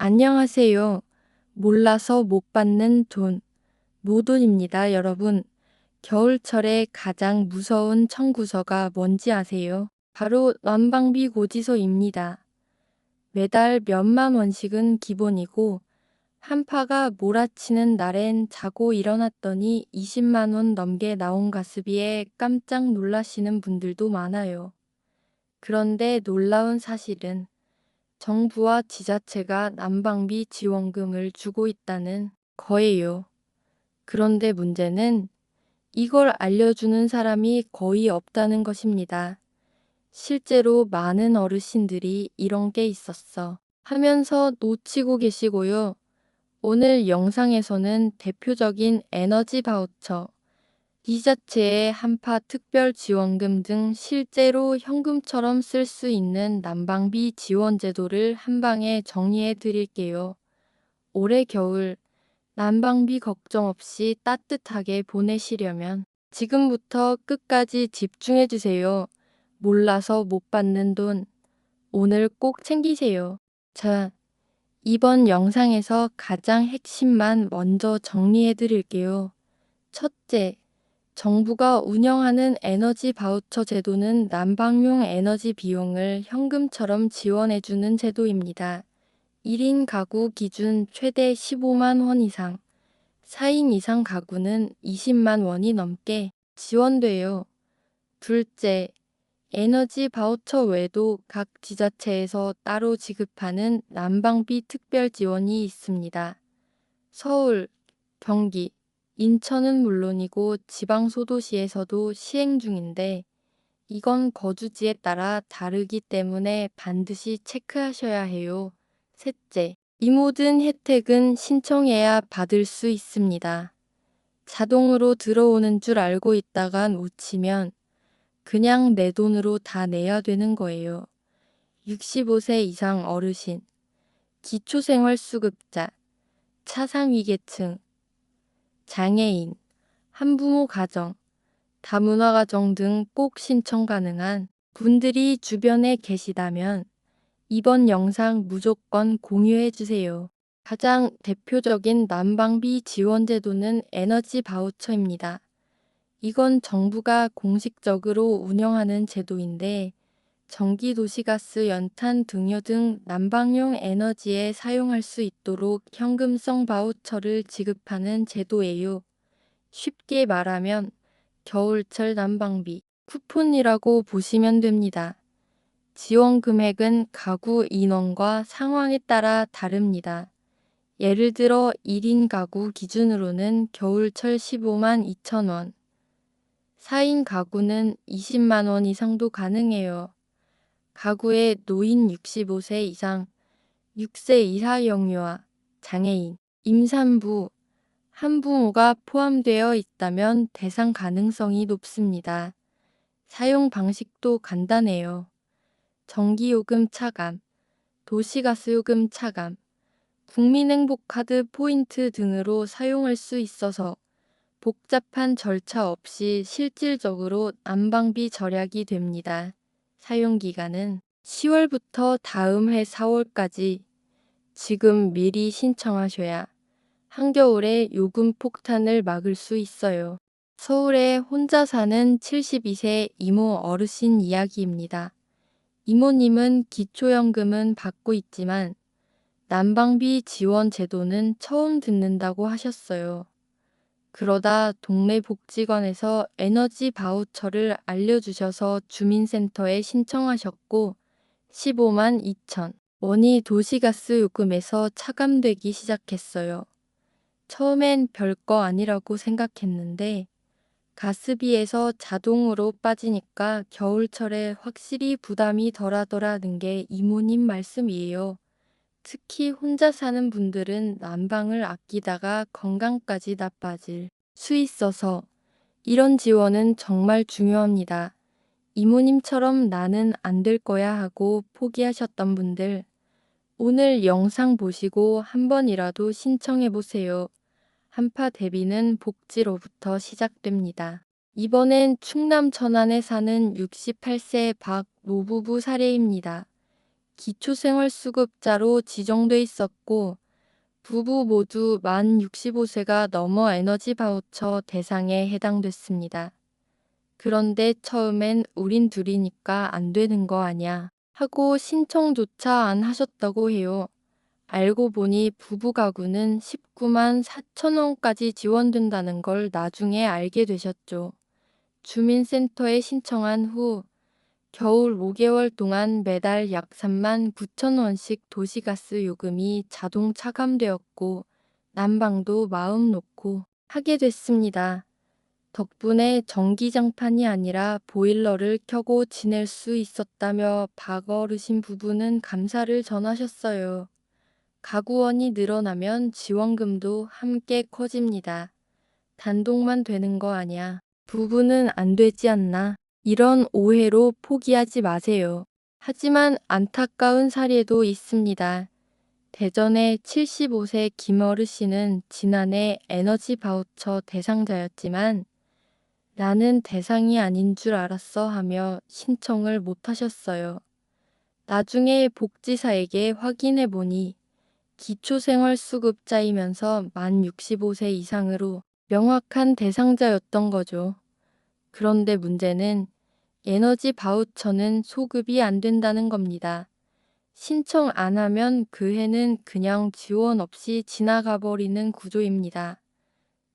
안녕하세요. 몰라서 못 받는 돈. 모돈입니다, 여러분. 겨울철에 가장 무서운 청구서가 뭔지 아세요? 바로 난방비 고지서입니다. 매달 몇만 원씩은 기본이고, 한파가 몰아치는 날엔 자고 일어났더니 20만 원 넘게 나온 가습비에 깜짝 놀라시는 분들도 많아요. 그런데 놀라운 사실은 정부와 지자체가 난방비 지원금을 주고 있다는 거예요. 그런데 문제는 이걸 알려주는 사람이 거의 없다는 것입니다. 실제로 많은 어르신들이 이런 게 있었어 하면서 놓치고 계시고요. 오늘 영상에서는 대표적인 에너지 바우처, 지자체의 한파 특별 지원금 등 실제로 현금처럼 쓸 수 있는 난방비 지원 제도를 한 방에 정리해 드릴게요. 올해 겨울 난방비 걱정 없이 따뜻하게 보내시려면 지금부터 끝까지 집중해 주세요. 몰라서 못 받는 돈 오늘 꼭 챙기세요. 자, 이번 영상에서 가장 핵심만 먼저 정리해 드릴게요. 첫째, 정부가 운영하는 에너지 바우처 제도는 난방용 에너지 비용을 현금처럼 지원해주는 제도입니다. 1인 가구 기준 최대 15만 원 이상, 4인 이상 가구는 20만 원이 넘게 지원돼요. 둘째, 에너지 바우처 외에도 각 지자체에서 따로 지급하는 난방비 특별 지원이 있습니다. 서울, 경기, 인천은 물론이고 지방 소도시에서도 시행 중인데 이건 거주지에 따라 다르기 때문에 반드시 체크하셔야 해요. 셋째, 이 모든 혜택은 신청해야 받을 수 있습니다. 자동으로 들어오는 줄 알고 있다가 놓치면 그냥 내 돈으로 다 내야 되는 거예요. 65세 이상 어르신, 기초생활수급자, 차상위계층, 장애인, 한부모 가정, 다문화 가정 등 꼭 신청 가능한 분들이 주변에 계시다면 이번 영상 무조건 공유해 주세요. 가장 대표적인 난방비 지원 제도는 에너지 바우처입니다. 이건 정부가 공식적으로 운영하는 제도인데 전기, 도시가스, 연탄, 등유 등 난방용 에너지에 사용할 수 있도록 현금성 바우처를 지급하는 제도예요. 쉽게 말하면 겨울철 난방비 쿠폰이라고 보시면 됩니다. 지원 금액은 가구 인원과 상황에 따라 다릅니다. 예를 들어 1인 가구 기준으로는 겨울철 15만 2천 원, 4인 가구는 20만 원 이상도 가능해요. 가구의 노인 65세 이상, 6세 이하 영유아, 장애인, 임산부, 한부모가 포함되어 있다면 대상 가능성이 높습니다. 사용 방식도 간단해요. 전기요금 차감, 도시가스요금 차감, 국민행복카드 포인트 등으로 사용할 수 있어서 복잡한 절차 없이 실질적으로 난방비 절약이 됩니다. 사용기간은 10월부터 다음 해 4월까지 지금 미리 신청하셔야 한겨울에 요금 폭탄을 막을 수 있어요. 서울에 혼자 사는 72세 이모 어르신 이야기입니다. 이모님은 기초연금은 받고 있지만 난방비 지원 제도는 처음 듣는다고 하셨어요. 그러다 동네 복지관에서 에너지 바우처를 알려주셔서 주민센터에 신청하셨고 15만 2천 원이 도시가스 요금에서 차감되기 시작했어요. 처음엔 별거 아니라고 생각했는데 가스비에서 자동으로 빠지니까 겨울철에 확실히 부담이 덜하더라는 게 이모님 말씀이에요. 특히 혼자 사는 분들은 난방을 아끼다가 건강까지 나빠질 수 있어서 이런 지원은 정말 중요합니다. 이모님처럼 나는 안 될 거야 하고 포기하셨던 분들, 오늘 영상 보시고 한 번이라도 신청해 보세요. 한파 대비는 복지로부터 시작됩니다. 이번엔 충남 천안에 사는 68세 박 노부부 사례입니다. 기초생활수급자로 지정돼 있었고 부부 모두 만 65세가 넘어 에너지 바우처 대상에 해당됐습니다. 그런데 처음엔 우린 둘이니까 안 되는 거 아냐 하고 신청조차 안 하셨다고 해요. 알고 보니 부부 가구는 19만 4천 원까지 지원된다는 걸 나중에 알게 되셨죠. 주민센터에 신청한 후 겨울 5개월 동안 매달 약 3만 9천 원씩 도시가스 요금이 자동 차감되었고 난방도 마음 놓고 하게 됐습니다. 덕분에 전기장판이 아니라 보일러를 켜고 지낼 수 있었다며 박어르신 부부는 감사를 전하셨어요. 가구원이 늘어나면 지원금도 함께 커집니다. 단독만 되는 거 아냐. 부부는 안 되지 않나. 이런 오해로 포기하지 마세요. 하지만 안타까운 사례도 있습니다. 대전의 75세 김어르신은 지난해 에너지 바우처 대상자였지만 나는 대상이 아닌 줄 알았어 하며 신청을 못 하셨어요. 나중에 복지사에게 확인해 보니 기초생활수급자이면서 만 65세 이상으로 명확한 대상자였던 거죠. 그런데 문제는 에너지 바우처는 소급이 안 된다는 겁니다. 신청 안 하면 그 해는 그냥 지원 없이 지나가 버리는 구조입니다.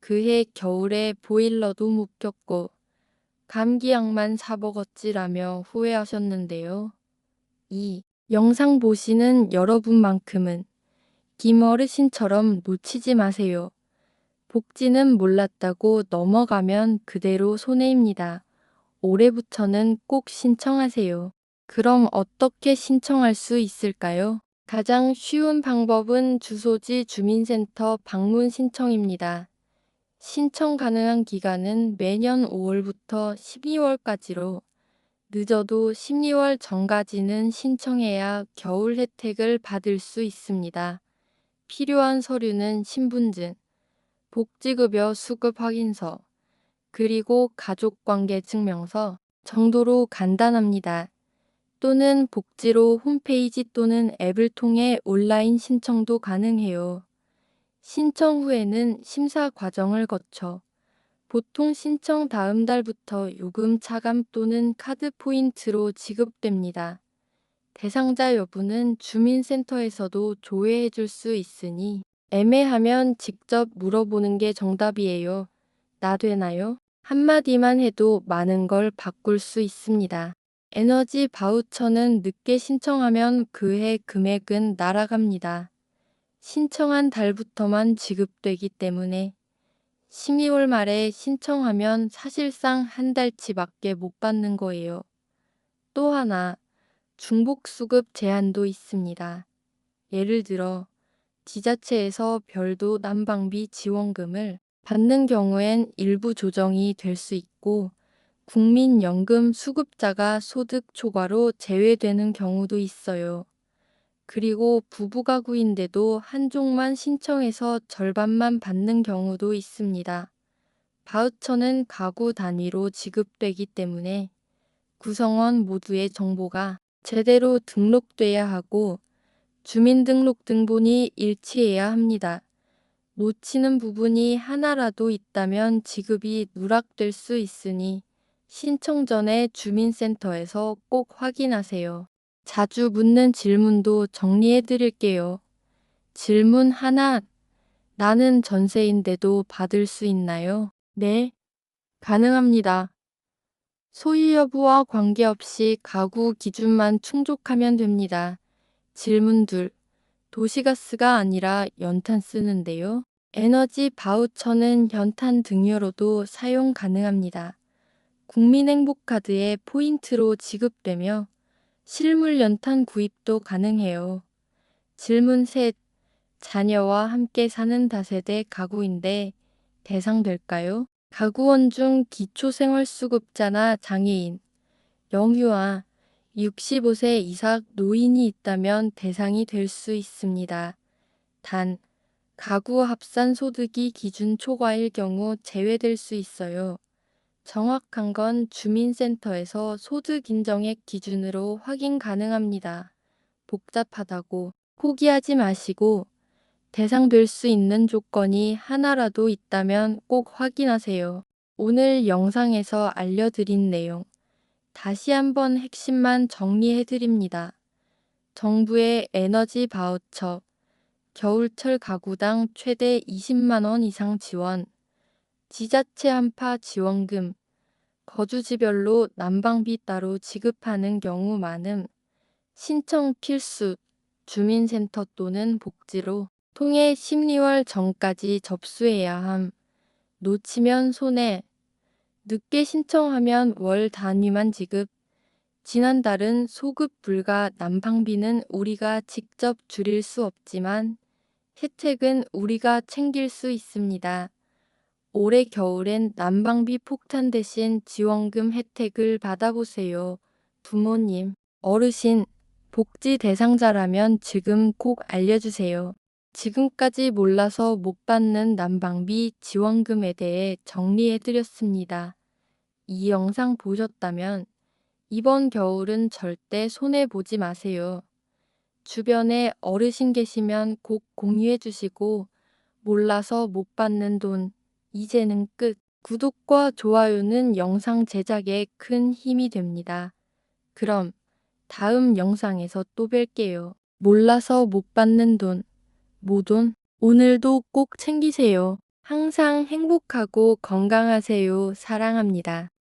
그해 겨울에 보일러도 못 켰고 감기약만 사 먹었지라며 후회하셨는데요. 이 영상 보시는 여러분만큼은 김 어르신처럼 놓치지 마세요. 복지는 몰랐다고 넘어가면 그대로 손해입니다. 올해부터는 꼭 신청하세요. 그럼 어떻게 신청할 수 있을까요? 가장 쉬운 방법은 주소지 주민센터 방문 신청입니다. 신청 가능한 기간은 매년 5월부터 12월까지로 늦어도 12월 전까지는 신청해야 겨울 혜택을 받을 수 있습니다. 필요한 서류는 신분증, 복지급여 수급 확인서, 그리고 가족관계증명서 정도로 간단합니다. 또는 복지로 홈페이지 또는 앱을 통해 온라인 신청도 가능해요. 신청 후에는 심사 과정을 거쳐 보통 신청 다음 달부터 요금 차감 또는 카드 포인트로 지급됩니다. 대상자 여부는 주민센터에서도 조회해 줄 수 있으니 애매하면 직접 물어보는 게 정답이에요. 나 되나요? 한마디만 해도 많은 걸 바꿀 수 있습니다. 에너지 바우처는 늦게 신청하면 그해 금액은 날아갑니다. 신청한 달부터만 지급되기 때문에 12월 말에 신청하면 사실상 한 달치밖에 못 받는 거예요. 또 하나, 중복 수급 제한도 있습니다. 예를 들어 지자체에서 별도 난방비 지원금을 받는 경우엔 일부 조정이 될 수 있고 국민연금 수급자가 소득 초과로 제외되는 경우도 있어요. 그리고 부부가구인데도 한쪽만 신청해서 절반만 받는 경우도 있습니다. 바우처는 가구 단위로 지급되기 때문에 구성원 모두의 정보가 제대로 등록돼야 하고 주민등록등본이 일치해야 합니다. 놓치는 부분이 하나라도 있다면 지급이 누락될 수 있으니 신청 전에 주민센터에서 꼭 확인하세요. 자주 묻는 질문도 정리해 드릴게요. 질문 하나, 나는 전세인데도 받을 수 있나요? 네, 가능합니다. 소유 여부와 관계없이 가구 기준만 충족하면 됩니다. 질문 둘, 도시가스가 아니라 연탄 쓰는데요. 에너지 바우처는 연탄 등유로도 사용 가능합니다. 국민행복카드에 포인트로 지급되며 실물 연탄 구입도 가능해요. 질문 셋, 자녀와 함께 사는 다세대 가구인데 대상될까요? 가구원 중 기초생활수급자나 장애인, 영유아, 65세 이상 노인이 있다면 대상이 될 수 있습니다. 단, 가구 합산 소득이 기준 초과일 경우 제외될 수 있어요. 정확한 건 주민센터에서 소득 인정액 기준으로 확인 가능합니다. 복잡하다고 포기하지 마시고 대상될 수 있는 조건이 하나라도 있다면 꼭 확인하세요. 오늘 영상에서 알려드린 내용 다시 한번 핵심만 정리해드립니다. 정부의 에너지 바우처, 겨울철 가구당 최대 20만 원 이상 지원, 지자체 한파 지원금, 거주지별로 난방비 따로 지급하는 경우 많음, 신청 필수, 주민센터 또는 복지로 통해 12월 전까지 접수해야 함, 놓치면 손해, 늦게 신청하면 월 단위만 지급, 지난달은 소급 불가 난방비는 우리가 직접 줄일 수 없지만 혜택은 우리가 챙길 수 있습니다. 올해 겨울엔 난방비 폭탄 대신 지원금 혜택을 받아보세요. 부모님, 어르신, 복지 대상자라면 지금 꼭 알려주세요. 지금까지 몰라서 못 받는 난방비 지원금에 대해 정리해드렸습니다. 이 영상 보셨다면 이번 겨울은 절대 손해보지 마세요. 주변에 어르신 계시면 꼭 공유해주시고 몰라서 못 받는 돈 이제는 끝. 구독과 좋아요는 영상 제작에 큰 힘이 됩니다. 그럼 다음 영상에서 또 뵐게요. 몰라서 못 받는 돈, 모돈 오늘도 꼭 챙기세요. 항상 행복하고 건강하세요. 사랑합니다.